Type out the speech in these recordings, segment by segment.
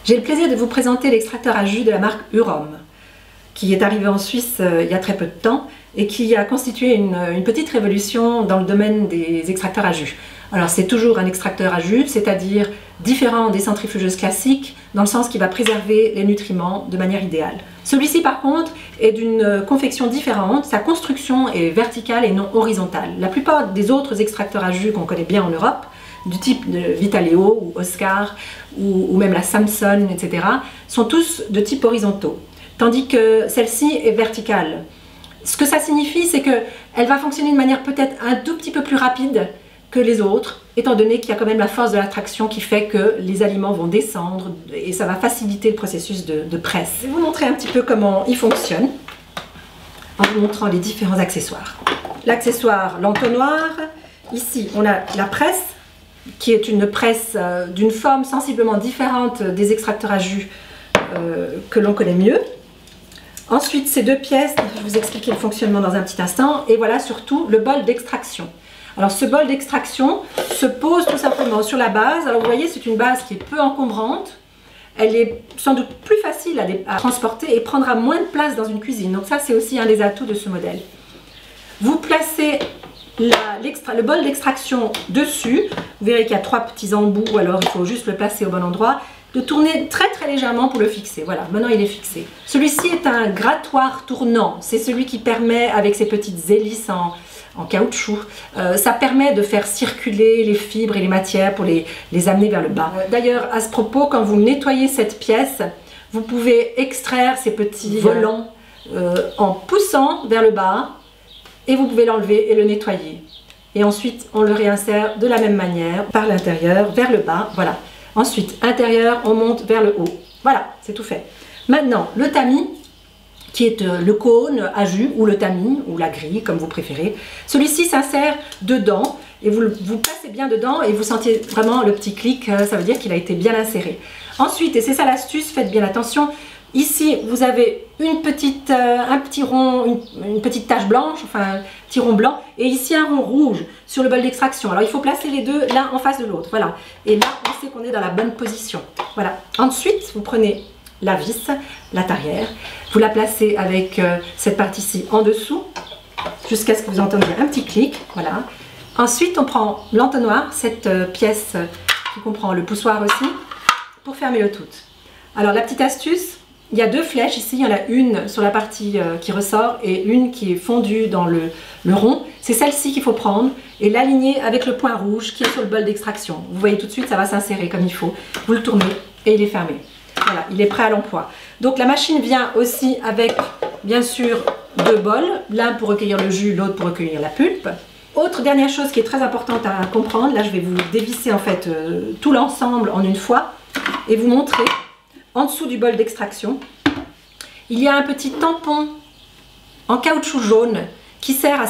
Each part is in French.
J'ai le plaisir de vous présenter l'extracteur à jus de la marque Urom, qui est arrivé en Suisse il y a très peu de temps et qui a constitué une petite révolution dans le domaine des extracteurs à jus. Alors c'est toujours un extracteur à jus, c'est-à-dire différent des centrifugeuses classiques, dans le sens qu'il va préserver les nutriments de manière idéale. Celui-ci par contre est d'une confection différente, sa construction est verticale et non horizontale. La plupart des autres extracteurs à jus qu'on connaît bien en Europe, du type de Vitaleo ou Oscar ou même la Samson, etc., sont tous de type horizontaux, tandis que celle-ci est verticale. Ce que ça signifie, c'est qu'elle va fonctionner de manière peut-être un tout petit peu plus rapide que les autres, étant donné qu'il y a quand même la force de l'attraction qui fait que les aliments vont descendre et ça va faciliter le processus de presse. Je vais vous montrer un petit peu comment il fonctionne en vous montrant les différents accessoires. L'accessoire, l'entonnoir. Ici, on a la presse, qui est une presse d'une forme sensiblement différente des extracteurs à jus que l'on connaît mieux. Ensuite, ces deux pièces, je vais vous expliquer le fonctionnement dans un petit instant. Et voilà surtout le bol d'extraction. Alors ce bol d'extraction se pose tout simplement sur la base. Alors vous voyez, c'est une base qui est peu encombrante. Elle est sans doute plus facile à transporter et prendra moins de place dans une cuisine. Donc ça, c'est aussi un des atouts de ce modèle. Vous placez le bol d'extraction dessus. Vous verrez qu'il y a trois petits embouts, alors il faut juste le placer au bon endroit. De tourner très légèrement pour le fixer. Voilà, maintenant il est fixé. Celui-ci est un grattoir tournant. C'est celui qui permet, avec ses petites hélices en caoutchouc, ça permet de faire circuler les fibres et les matières pour les amener vers le bas. D'ailleurs, à ce propos, quand vous nettoyez cette pièce, vous pouvez extraire ces petits volants en poussant vers le bas et vous pouvez l'enlever et le nettoyer. Et ensuite, on le réinsère de la même manière, par l'intérieur, vers le bas. Voilà. Ensuite, intérieur, on monte vers le haut. Voilà, c'est tout fait. Maintenant, le tamis, qui est le cône à jus, ou le tamis, ou la grille, comme vous préférez. Celui-ci s'insère dedans, et vous passez bien dedans, et vous sentez vraiment le petit clic, ça veut dire qu'il a été bien inséré. Ensuite, et c'est ça l'astuce, faites bien attention, ici, vous avez un petit rond, une petite tache blanche, enfin un petit rond blanc, et ici un rond rouge sur le bol d'extraction. Alors il faut placer les deux l'un en face de l'autre, voilà. Et là, on sait qu'on est dans la bonne position. Voilà. Ensuite, vous prenez la vis, la tarière, vous la placez avec cette partie-ci en dessous, jusqu'à ce que vous entendiez un petit clic, voilà. Ensuite, on prend l'entonnoir, cette pièce qui comprend le poussoir aussi, pour fermer le tout. Alors la petite astuce, il y a deux flèches ici, il y en a une sur la partie qui ressort et une qui est fondue dans le rond. C'est celle-ci qu'il faut prendre et l'aligner avec le point rouge qui est sur le bol d'extraction. Vous voyez tout de suite, ça va s'insérer comme il faut. Vous le tournez et il est fermé. Voilà, il est prêt à l'emploi. Donc la machine vient aussi avec, bien sûr, deux bols. L'un pour recueillir le jus, l'autre pour recueillir la pulpe. Autre dernière chose qui est très importante à comprendre, là je vais vous dévisser en fait tout l'ensemble en une fois et vous montrer. En dessous du bol d'extraction, il y a un petit tampon en caoutchouc jaune qui sert à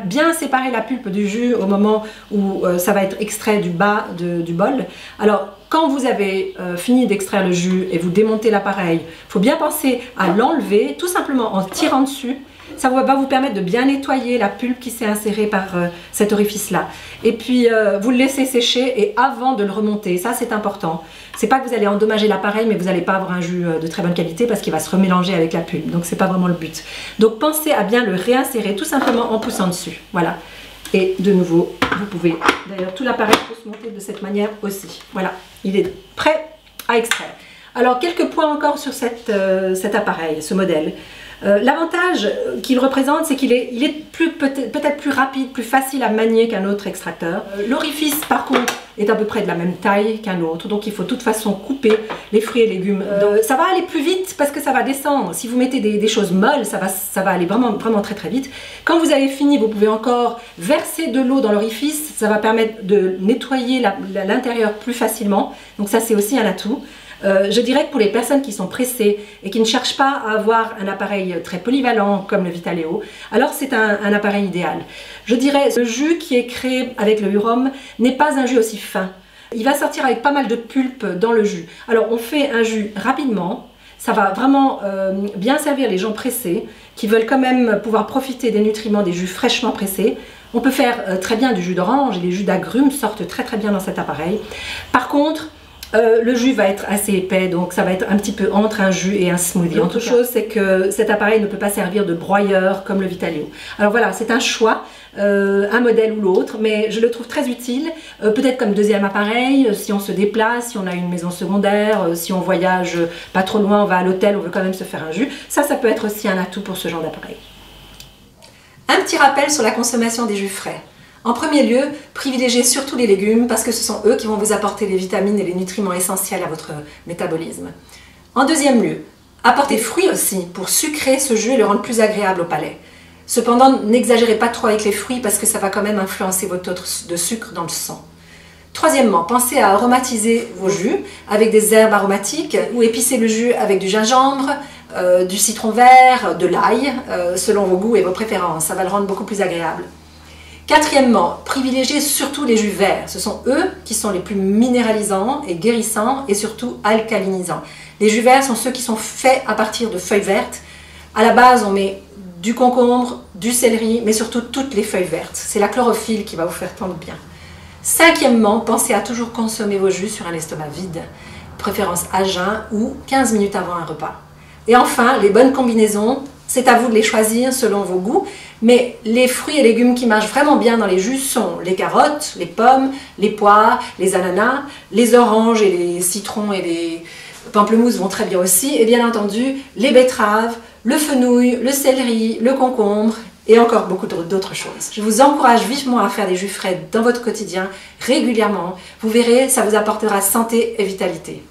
bien séparer la pulpe du jus au moment où ça va être extrait du bas du bol. Alors, quand vous avez fini d'extraire le jus et vous démontez l'appareil, il faut bien penser à l'enlever, tout simplement en tirant dessus. Ça va vous permettre de bien nettoyer la pulpe qui s'est insérée par cet orifice-là. Et puis, vous le laissez sécher et avant de le remonter, ça c'est important. C'est pas que vous allez endommager l'appareil, mais vous n'allez pas avoir un jus de très bonne qualité parce qu'il va se remélanger avec la pulpe. Donc, c'est pas vraiment le but. Donc, pensez à bien le réinsérer tout simplement en poussant dessus. Voilà. Et de nouveau, vous pouvez... D'ailleurs, tout l'appareil peut se monter de cette manière aussi. Voilà. Il est prêt à extraire. Alors, quelques points encore sur cet appareil, ce modèle. L'avantage qu'il représente, c'est qu'il est peut-être plus rapide, plus facile à manier qu'un autre extracteur. L'orifice, par contre, est à peu près de la même taille qu'un autre, donc il faut de toute façon couper les fruits et légumes. Ça va aller plus vite parce que ça va descendre. Si vous mettez des choses molles, ça va aller vraiment très vite. Quand vous avez fini, vous pouvez encore verser de l'eau dans l'orifice, ça va permettre de nettoyer l'intérieur plus facilement, donc ça c'est aussi un atout. Je dirais que pour les personnes qui sont pressées et qui ne cherchent pas à avoir un appareil très polyvalent comme le Vitaleo, alors c'est un appareil idéal. Je dirais que le jus qui est créé avec le Urom n'est pas un jus aussi fin. Il va sortir avec pas mal de pulpe dans le jus. Alors on fait un jus rapidement, ça va vraiment bien servir les gens pressés qui veulent quand même pouvoir profiter des nutriments des jus fraîchement pressés. On peut faire très bien du jus d'orange et les jus d'agrumes sortent très bien dans cet appareil. Par contre, Le jus va être assez épais, donc ça va être un petit peu entre un jus et un smoothie. L'autre chose, c'est que cet appareil ne peut pas servir de broyeur comme le Vitalio. Alors voilà, c'est un choix, un modèle ou l'autre, mais je le trouve très utile, peut-être comme deuxième appareil, si on se déplace, si on a une maison secondaire, si on voyage pas trop loin, on va à l'hôtel, on veut quand même se faire un jus. Ça peut être aussi un atout pour ce genre d'appareil. Un petit rappel sur la consommation des jus frais. En premier lieu, privilégiez surtout les légumes parce que ce sont eux qui vont vous apporter les vitamines et les nutriments essentiels à votre métabolisme. En deuxième lieu, apportez fruits aussi pour sucrer ce jus et le rendre plus agréable au palais. Cependant, n'exagérez pas trop avec les fruits parce que ça va quand même influencer votre taux de sucre dans le sang. Troisièmement, pensez à aromatiser vos jus avec des herbes aromatiques ou épicez le jus avec du gingembre, du citron vert, de l'ail, selon vos goûts et vos préférences. Ça va le rendre beaucoup plus agréable. Quatrièmement, privilégiez surtout les jus verts. Ce sont eux qui sont les plus minéralisants et guérissants et surtout alcalinisants. Les jus verts sont ceux qui sont faits à partir de feuilles vertes. À la base, on met du concombre, du céleri, mais surtout toutes les feuilles vertes. C'est la chlorophylle qui va vous faire tant de bien. Cinquièmement, pensez à toujours consommer vos jus sur un estomac vide, préférence à jeun ou 15 minutes avant un repas. Et enfin, les bonnes combinaisons, c'est à vous de les choisir selon vos goûts, mais les fruits et légumes qui marchent vraiment bien dans les jus sont les carottes, les pommes, les poires, les ananas, les oranges et les citrons et les pamplemousses vont très bien aussi, et bien entendu les betteraves, le fenouil, le céleri, le concombre et encore beaucoup d'autres choses. Je vous encourage vivement à faire des jus frais dans votre quotidien régulièrement. Vous verrez, ça vous apportera santé et vitalité.